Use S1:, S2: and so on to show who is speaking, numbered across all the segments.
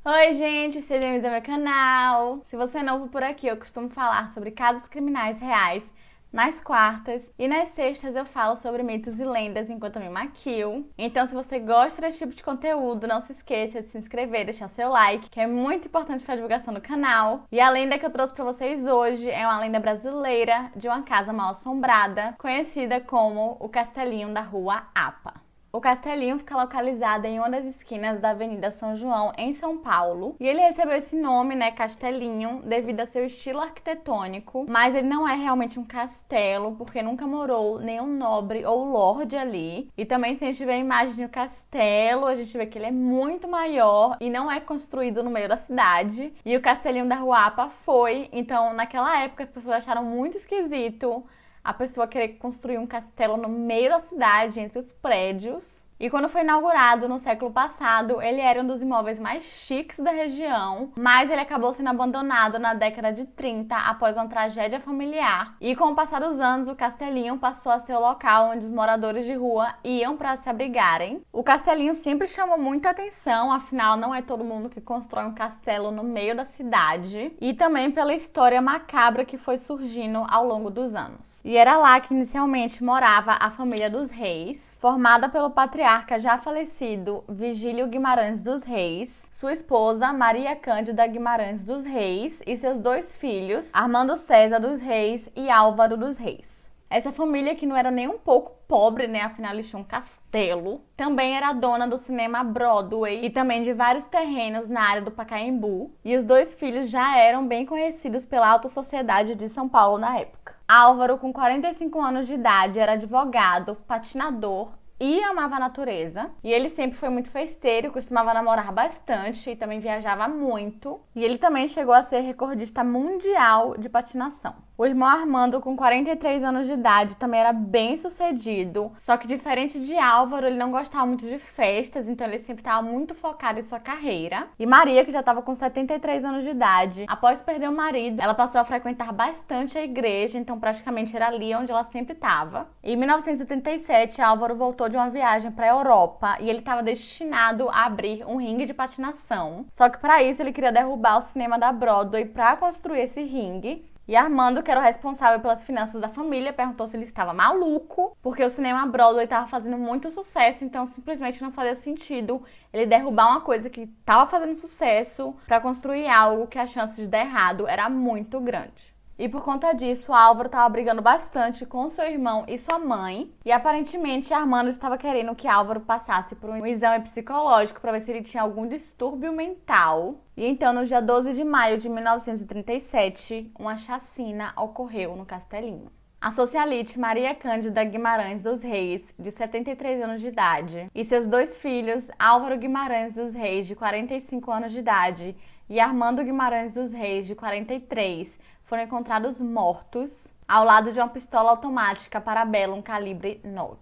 S1: Oi, gente, sejam bem-vindos ao meu canal. Se você é novo por aqui, eu costumo falar sobre casos criminais reais nas quartas e nas sextas eu falo sobre mitos e lendas enquanto eu me maquio. Então, se você gosta desse tipo de conteúdo, não se esqueça de se inscrever, deixar seu like, que é muito importante para a divulgação do canal. E a lenda que eu trouxe para vocês hoje é uma lenda brasileira de uma casa mal assombrada, conhecida como o Castelinho da Rua Apa. O Castelinho fica localizado em uma das esquinas da Avenida São João, em São Paulo. E ele recebeu esse nome, Castelinho, devido a seu estilo arquitetônico. Mas ele não é realmente um castelo, porque nunca morou nenhum nobre ou lorde ali. E também, se a gente vê a imagem do castelo, a gente vê que ele é muito maior e não é construído no meio da cidade. E o Castelinho da Rua Apa foi. Então, naquela época, as pessoas acharam muito esquisito a pessoa querer construir um castelo no meio da cidade, entre os prédios. E quando foi inaugurado no século passado, ele era um dos imóveis mais chiques da região, mas ele acabou sendo abandonado na década de 30 após uma tragédia familiar. E com o passar dos anos, o Castelinho passou a ser o local onde os moradores de rua iam para se abrigarem. O Castelinho sempre chamou muita atenção, afinal não é todo mundo que constrói um castelo no meio da cidade, e também pela história macabra que foi surgindo ao longo dos anos. E era lá que inicialmente morava a família dos Reis, formada pelo patriarca já falecido Vigílio Guimarães dos Reis, sua esposa Maria Cândida Guimarães dos Reis e seus dois filhos, Armando César dos Reis e Álvaro dos Reis. Essa família, que não era nem um pouco pobre, afinal eles tinham um castelo, também era dona do cinema Broadway e também de vários terrenos na área do Pacaembu, e os dois filhos já eram bem conhecidos pela alta sociedade de São Paulo na época. Álvaro, com 45 anos de idade, era advogado, patinador e amava a natureza. E ele sempre foi muito festeiro, costumava namorar bastante e também viajava muito. E ele também chegou a ser recordista mundial de patinação. O irmão Armando, com 43 anos de idade, também era bem sucedido. Só que, diferente de Álvaro, ele não gostava muito de festas, então ele sempre estava muito focado em sua carreira. E Maria, que já estava com 73 anos de idade, após perder o marido, ela passou a frequentar bastante a igreja, então praticamente era ali onde ela sempre estava. Em 1977, Álvaro voltou de uma viagem para a Europa e ele estava destinado a abrir um ringue de patinação. Só que para isso ele queria derrubar o cinema da Broadway para construir esse ringue. E Armando, que era o responsável pelas finanças da família, perguntou se ele estava maluco, porque o cinema Broadway estava fazendo muito sucesso, então simplesmente não fazia sentido ele derrubar uma coisa que estava fazendo sucesso para construir algo que a chance de dar errado era muito grande. E por conta disso, Álvaro estava brigando bastante com seu irmão e sua mãe. E aparentemente, Armando estava querendo que Álvaro passasse por um exame psicológico para ver se ele tinha algum distúrbio mental. E então, no dia 12 de maio de 1937, uma chacina ocorreu no Castelinho. A socialite Maria Cândida Guimarães dos Reis, de 73 anos de idade, e seus dois filhos, Álvaro Guimarães dos Reis, de 45 anos de idade, e Armando Guimarães dos Reis, de 43, foram encontrados mortos ao lado de uma pistola automática Parabellum calibre 9.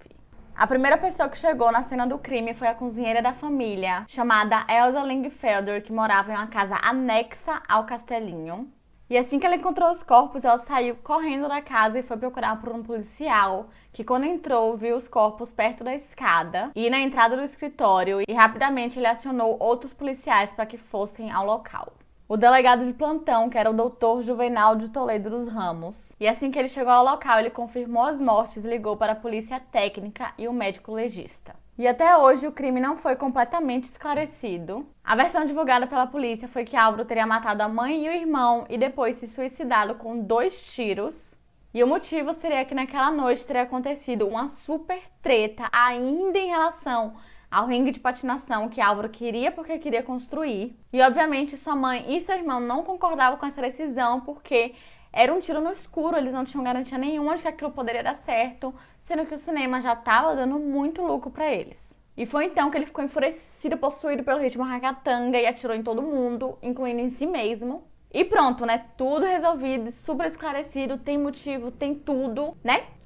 S1: A primeira pessoa que chegou na cena do crime foi a cozinheira da família, chamada Elsa Lingfelder, que morava em uma casa anexa ao Castelinho. E assim que ela encontrou os corpos, ela saiu correndo da casa e foi procurar por um policial, que quando entrou, viu os corpos perto da escada e na entrada do escritório, e rapidamente ele acionou outros policiais para que fossem ao local. O delegado de plantão, que era o Dr. Juvenal de Toledo dos Ramos. E assim que ele chegou ao local, ele confirmou as mortes e ligou para a polícia técnica e o médico legista. E até hoje o crime não foi completamente esclarecido. A versão divulgada pela polícia foi que Álvaro teria matado a mãe e o irmão e depois se suicidado com 2 tiros. E o motivo seria que naquela noite teria acontecido uma super treta ainda em relação ao ringue de patinação que Álvaro queria porque queria construir. E obviamente sua mãe e seu irmão não concordavam com essa decisão porque era um tiro no escuro, eles não tinham garantia nenhuma de que aquilo poderia dar certo, sendo que o cinema já estava dando muito lucro para eles. E foi então que ele ficou enfurecido, possuído pelo ritmo ragatanga e atirou em todo mundo, incluindo em si mesmo. E pronto, tudo resolvido, super esclarecido, tem motivo, tem tudo,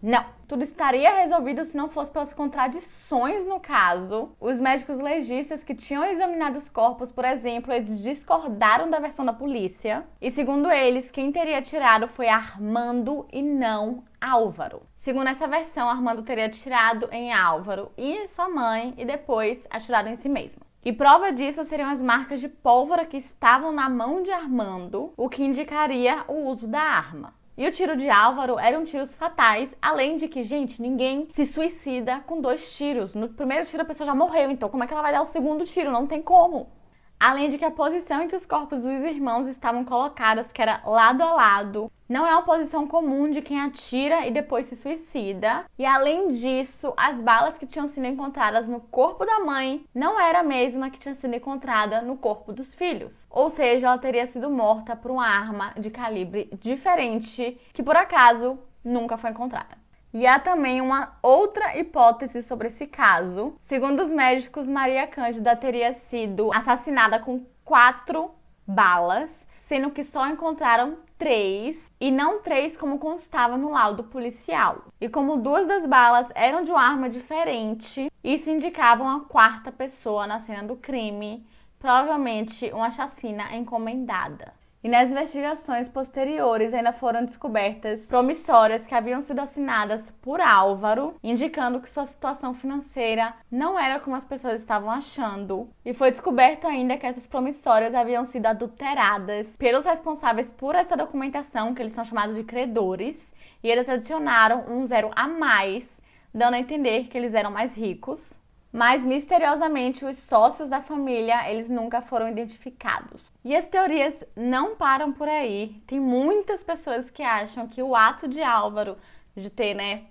S1: Não. Tudo estaria resolvido se não fosse pelas contradições no caso. Os médicos legistas que tinham examinado os corpos, por exemplo, eles discordaram da versão da polícia. E segundo eles, quem teria atirado foi Armando e não Álvaro. Segundo essa versão, Armando teria atirado em Álvaro e em sua mãe e depois atirado em si mesmo. E prova disso seriam as marcas de pólvora que estavam na mão de Armando, o que indicaria o uso da arma. E o tiro de Álvaro eram tiros fatais, além de que, gente, ninguém se suicida com 2 tiros. No primeiro tiro a pessoa já morreu, então como é que ela vai dar o segundo tiro? Não tem como. Além de que a posição em que os corpos dos irmãos estavam colocados, que era lado a lado, não é uma posição comum de quem atira e depois se suicida. E além disso, as balas que tinham sido encontradas no corpo da mãe não era a mesma que tinha sido encontrada no corpo dos filhos. Ou seja, ela teria sido morta por uma arma de calibre diferente, que por acaso nunca foi encontrada. E há também uma outra hipótese sobre esse caso. Segundo os médicos, Maria Cândida teria sido assassinada com 4 balas, sendo que só encontraram 3, e não 3 como constava no laudo policial. E como 2 das balas eram de uma arma diferente, isso indicava uma 4ª pessoa na cena do crime, provavelmente uma chacina encomendada. E nas investigações posteriores ainda foram descobertas promissórias que haviam sido assinadas por Álvaro, indicando que sua situação financeira não era como as pessoas estavam achando. E foi descoberto ainda que essas promissórias haviam sido adulteradas pelos responsáveis por essa documentação, que eles são chamados de credores, e eles adicionaram um 0 a mais, dando a entender que eles eram mais ricos. Mas, misteriosamente, os sócios da família, eles nunca foram identificados. E as teorias não param por aí. Tem muitas pessoas que acham que o ato de Álvaro de ter,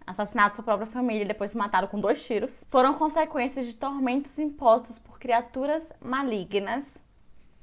S1: assassinado sua própria família e depois se mataram com 2 tiros, foram consequências de tormentos impostos por criaturas malignas,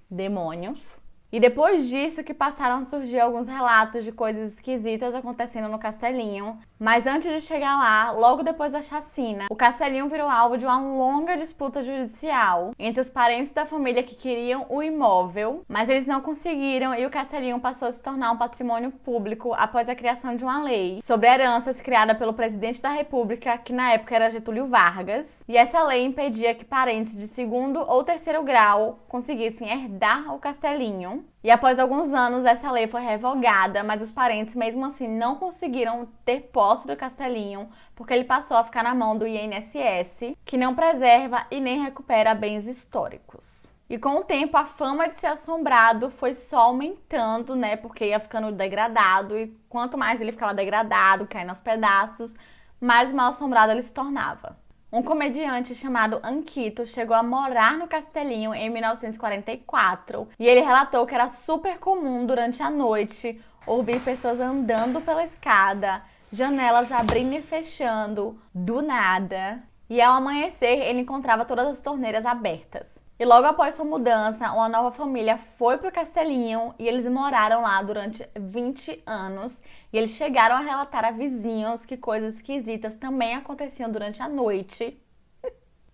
S1: demônios. E depois disso que passaram a surgir alguns relatos de coisas esquisitas acontecendo no Castelinho. Mas antes de chegar lá, logo depois da chacina, o Castelinho virou alvo de uma longa disputa judicial entre os parentes da família que queriam o imóvel, mas eles não conseguiram e o Castelinho passou a se tornar um patrimônio público após a criação de uma lei sobre heranças criada pelo presidente da República, que na época era Getúlio Vargas. E essa lei impedia que parentes de 2º ou 3º grau conseguissem herdar o Castelinho. E após alguns anos, essa lei foi revogada, mas os parentes, mesmo assim, não conseguiram ter posse do Castelinho, porque ele passou a ficar na mão do INSS, que não preserva e nem recupera bens históricos. E com o tempo, a fama de ser assombrado foi só aumentando, porque ia ficando degradado, e quanto mais ele ficava degradado, caindo aos pedaços, mais mal assombrado ele se tornava. Um comediante chamado Anquito chegou a morar no Castelinho em 1944 e ele relatou que era super comum durante a noite ouvir pessoas andando pela escada, janelas abrindo e fechando do nada. E ao amanhecer ele encontrava todas as torneiras abertas. E logo após sua mudança, uma nova família foi para o Castelinho e eles moraram lá durante 20 anos. E eles chegaram a relatar a vizinhos que coisas esquisitas também aconteciam durante a noite,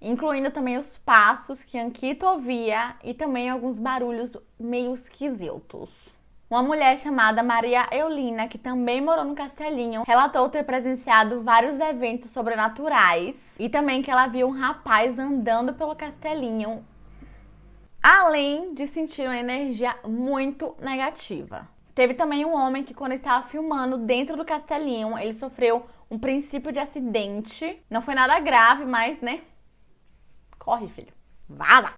S1: incluindo também os passos que Anquito ouvia e também alguns barulhos meio esquisitos. Uma mulher chamada Maria Eulina, que também morou no Castelinho, relatou ter presenciado vários eventos sobrenaturais e também que ela viu um rapaz andando pelo Castelinho, além de sentir uma energia muito negativa. Teve também um homem que, quando estava filmando dentro do Castelinho, ele sofreu um princípio de acidente. Não foi nada grave, mas, corre, filho. Vaza!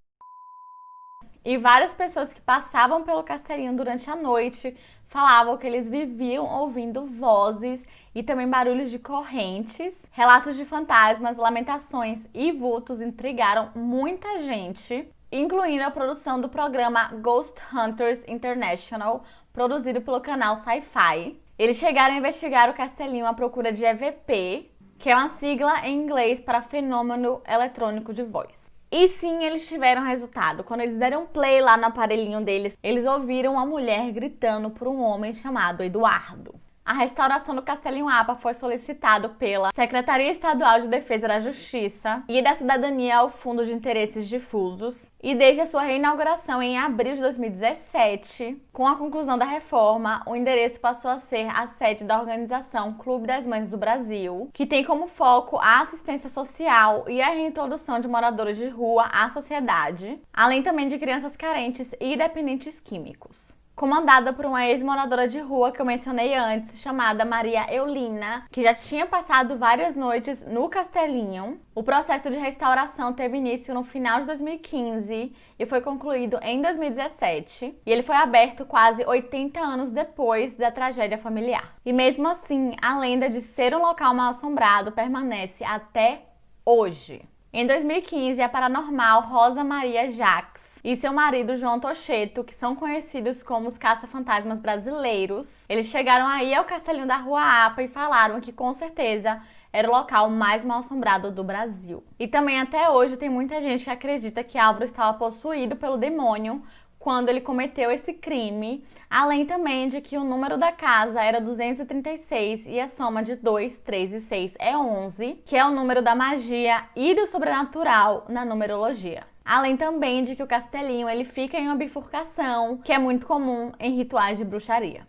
S1: E várias pessoas que passavam pelo Castelinho durante a noite falavam que eles viviam ouvindo vozes e também barulhos de correntes. Relatos de fantasmas, lamentações e vultos intrigaram muita gente, incluindo a produção do programa Ghost Hunters International, produzido pelo canal Sci-Fi. Eles chegaram a investigar o Castelinho à procura de EVP, que é uma sigla em inglês para Fenômeno Eletrônico de Voz. E sim, eles tiveram resultado. Quando eles deram play lá no aparelhinho deles, eles ouviram uma mulher gritando por um homem chamado Eduardo. A restauração do Castelinho APA foi solicitado pela Secretaria Estadual de Defesa da Justiça e da Cidadania ao Fundo de Interesses Difusos. E desde a sua reinauguração em abril de 2017, com a conclusão da reforma, o endereço passou a ser a sede da organização Clube das Mães do Brasil, que tem como foco a assistência social e a reintrodução de moradores de rua à sociedade, além também de crianças carentes e dependentes químicos. comandada por uma ex-moradora de rua que eu mencionei antes, chamada Maria Eulina, que já tinha passado várias noites no castelinho. O processo de restauração teve início no final de 2015 e foi concluído em 2017. E ele foi aberto quase 80 anos depois da tragédia familiar. E mesmo assim, a lenda de ser um local mal-assombrado permanece até hoje. Em 2015, a paranormal Rosa Maria Jacques e seu marido João Tocheto, que são conhecidos como os caça-fantasmas brasileiros, eles chegaram aí ao castelinho da Rua Apa e falaram que com certeza era o local mais mal-assombrado do Brasil. E também até hoje tem muita gente que acredita que Álvaro estava possuído pelo demônio quando ele cometeu esse crime, além também de que o número da casa era 236 e a soma de 2, 3 e 6 é 11, que é o número da magia e do sobrenatural na numerologia. Além também de que o castelinho ele fica em uma bifurcação, que é muito comum em rituais de bruxaria.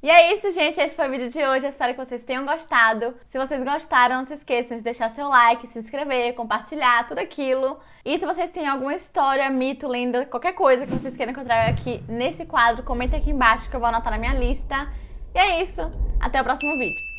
S1: E é isso, gente. Esse foi o vídeo de hoje. Eu espero que vocês tenham gostado. Se vocês gostaram, não se esqueçam de deixar seu like, se inscrever, compartilhar, tudo aquilo. E se vocês têm alguma história, mito, lenda, qualquer coisa que vocês queiram que eu traga aqui nesse quadro, comenta aqui embaixo que eu vou anotar na minha lista. E é isso. Até o próximo vídeo.